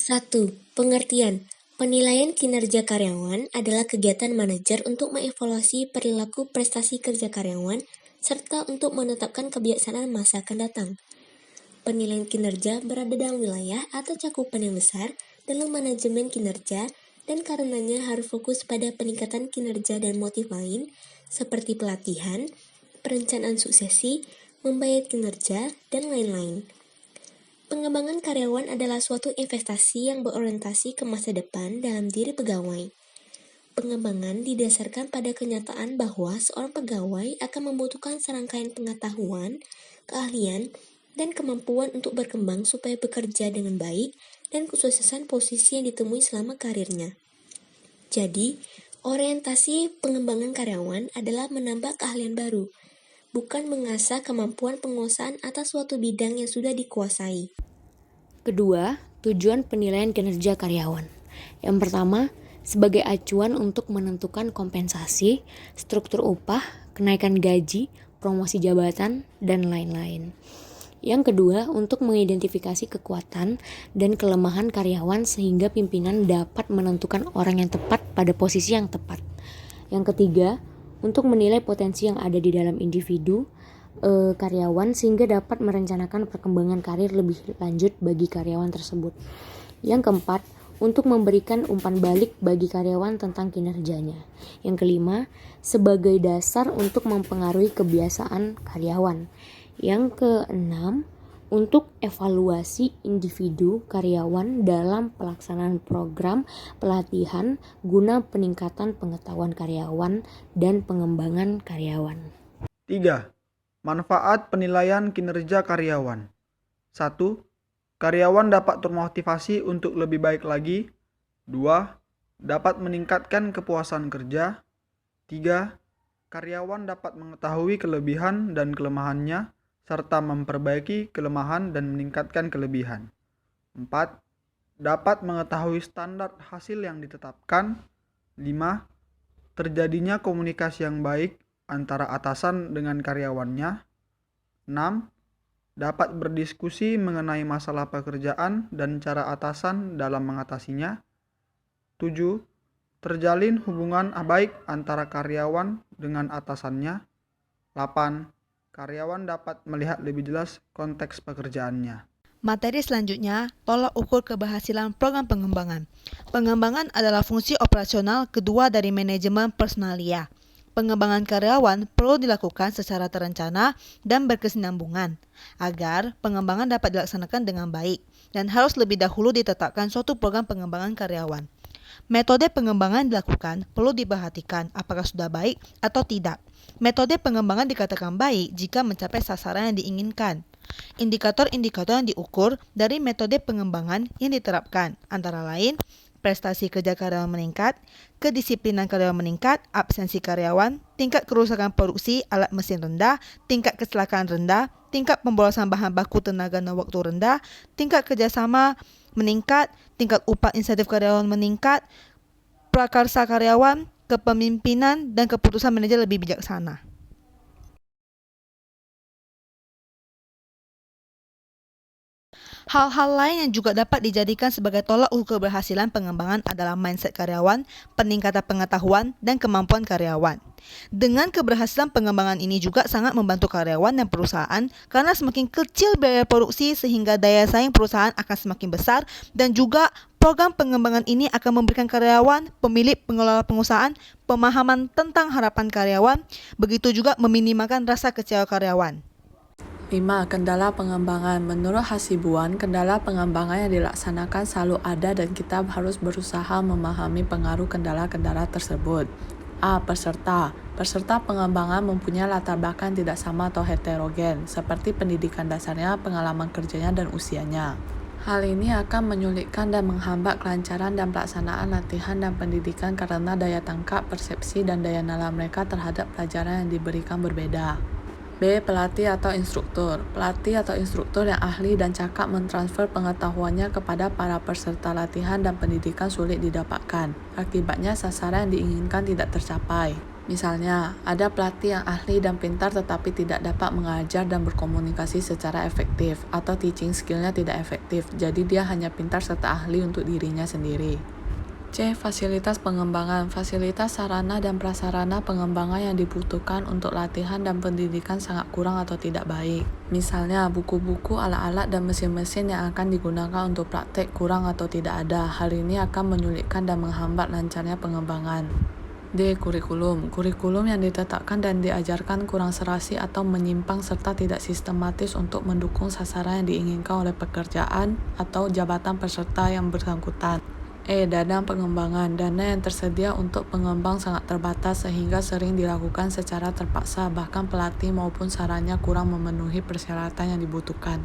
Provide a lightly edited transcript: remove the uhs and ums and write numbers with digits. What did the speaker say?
1. Pengertian. Penilaian kinerja karyawan adalah kegiatan manajer untuk mengevaluasi perilaku prestasi kerja karyawan serta untuk menetapkan kebiasaan masa akan datang. Penilaian kinerja berada dalam wilayah atau cakupan yang besar dalam manajemen kinerja dan karenanya harus fokus pada peningkatan kinerja dan motif lain seperti pelatihan, perencanaan suksesi, membayar kinerja, dan lain-lain. Pengembangan karyawan adalah suatu investasi yang berorientasi ke masa depan dalam diri pegawai. Pengembangan didasarkan pada kenyataan bahwa seorang pegawai akan membutuhkan serangkaian pengetahuan, keahlian, dan kemampuan untuk berkembang supaya bekerja dengan baik dan kesuksesan posisi yang ditemui selama karirnya. Jadi, orientasi pengembangan karyawan adalah menambah keahlian baru, bukan mengasah kemampuan penguasaan atas suatu bidang yang sudah dikuasai. Kedua, tujuan penilaian kinerja karyawan. Yang pertama, sebagai acuan untuk menentukan kompensasi, struktur upah, kenaikan gaji, promosi jabatan, dan lain-lain. Yang kedua, untuk mengidentifikasi kekuatan dan kelemahan karyawan sehingga pimpinan dapat menentukan orang yang tepat pada posisi yang tepat. Yang ketiga, untuk menilai potensi yang ada di dalam individu karyawan sehingga dapat merencanakan perkembangan karir lebih lanjut bagi karyawan tersebut. Yang keempat, untuk memberikan umpan balik bagi karyawan tentang kinerjanya. Yang kelima, sebagai dasar untuk mempengaruhi kebiasaan karyawan. Yang keenam, untuk evaluasi individu karyawan dalam pelaksanaan program pelatihan guna peningkatan pengetahuan karyawan dan pengembangan karyawan. 3. Manfaat penilaian kinerja karyawan. 1. Karyawan dapat termotivasi untuk lebih baik lagi. 2. Dapat meningkatkan kepuasan kerja. 3. Karyawan dapat mengetahui kelebihan dan kelemahannya serta memperbaiki kelemahan dan meningkatkan kelebihan. 4. Dapat mengetahui standar hasil yang ditetapkan. 5. Terjadinya komunikasi yang baik antara atasan dengan karyawannya. 6. Dapat berdiskusi mengenai masalah pekerjaan dan cara atasan dalam mengatasinya. 7. Terjalin hubungan baik antara karyawan dengan atasannya. 8. Karyawan dapat melihat lebih jelas konteks pekerjaannya. Materi selanjutnya, tolak ukur keberhasilan program pengembangan. Pengembangan adalah fungsi operasional kedua dari manajemen personalia. Pengembangan karyawan perlu dilakukan secara terencana dan berkesinambungan agar pengembangan dapat dilaksanakan dengan baik dan harus lebih dahulu ditetapkan suatu program pengembangan karyawan. Metode pengembangan dilakukan perlu diperhatikan apakah sudah baik atau tidak. Metode pengembangan dikatakan baik jika mencapai sasaran yang diinginkan. Indikator-indikator yang diukur dari metode pengembangan yang diterapkan antara lain prestasi kerja karyawan meningkat, kedisiplinan karyawan meningkat, absensi karyawan, tingkat kerusakan produksi alat mesin rendah, tingkat kecelakaan rendah, tingkat pemborosan bahan baku tenaga dan waktu rendah, tingkat kerjasama meningkat, tingkat upah insentif karyawan meningkat, prakarsa karyawan, kepemimpinan, dan keputusan manajer lebih bijaksana. Hal-hal lain yang juga dapat dijadikan sebagai tolak ukur keberhasilan pengembangan adalah mindset karyawan, peningkatan pengetahuan, dan kemampuan karyawan. Dengan keberhasilan pengembangan ini juga sangat membantu karyawan dan perusahaan karena semakin kecil biaya produksi sehingga daya saing perusahaan akan semakin besar dan juga program pengembangan ini akan memberikan karyawan, pemilik, pengelola perusahaan pemahaman tentang harapan karyawan, begitu juga meminimalkan rasa kecewa karyawan. 5. Kendala pengembangan. Menurut Hasibuan, kendala pengembangan yang dilaksanakan selalu ada dan kita harus berusaha memahami pengaruh kendala-kendala tersebut. A. Peserta. Peserta pengembangan mempunyai latar belakang tidak sama atau heterogen, seperti pendidikan dasarnya, pengalaman kerjanya, dan usianya. Hal ini akan menyulitkan dan menghambat kelancaran dan pelaksanaan latihan dan pendidikan karena daya tangkap, persepsi, dan daya nalar mereka terhadap pelajaran yang diberikan berbeda. B. Pelatih atau instruktur. Pelatih atau instruktur yang ahli dan cakap mentransfer pengetahuannya kepada para peserta latihan dan pendidikan sulit didapatkan. Akibatnya sasaran yang diinginkan tidak tercapai. Misalnya, ada pelatih yang ahli dan pintar tetapi tidak dapat mengajar dan berkomunikasi secara efektif, atau teaching skill-nya tidak efektif, jadi dia hanya pintar serta ahli untuk dirinya sendiri. C. Fasilitas pengembangan. Fasilitas sarana dan prasarana pengembangan yang dibutuhkan untuk latihan dan pendidikan sangat kurang atau tidak baik. Misalnya, buku-buku, alat-alat, dan mesin-mesin yang akan digunakan untuk praktek kurang atau tidak ada. Hal ini akan menyulitkan dan menghambat lancarnya pengembangan. D. Kurikulum. Kurikulum yang ditetapkan dan diajarkan kurang serasi atau menyimpang serta tidak sistematis untuk mendukung sasaran yang diinginkan oleh pekerjaan atau jabatan peserta yang bersangkutan. E. Dana pengembangan. Dana yang tersedia untuk pengembang sangat terbatas sehingga sering dilakukan secara terpaksa, bahkan pelatih maupun sarannya kurang memenuhi persyaratan yang dibutuhkan.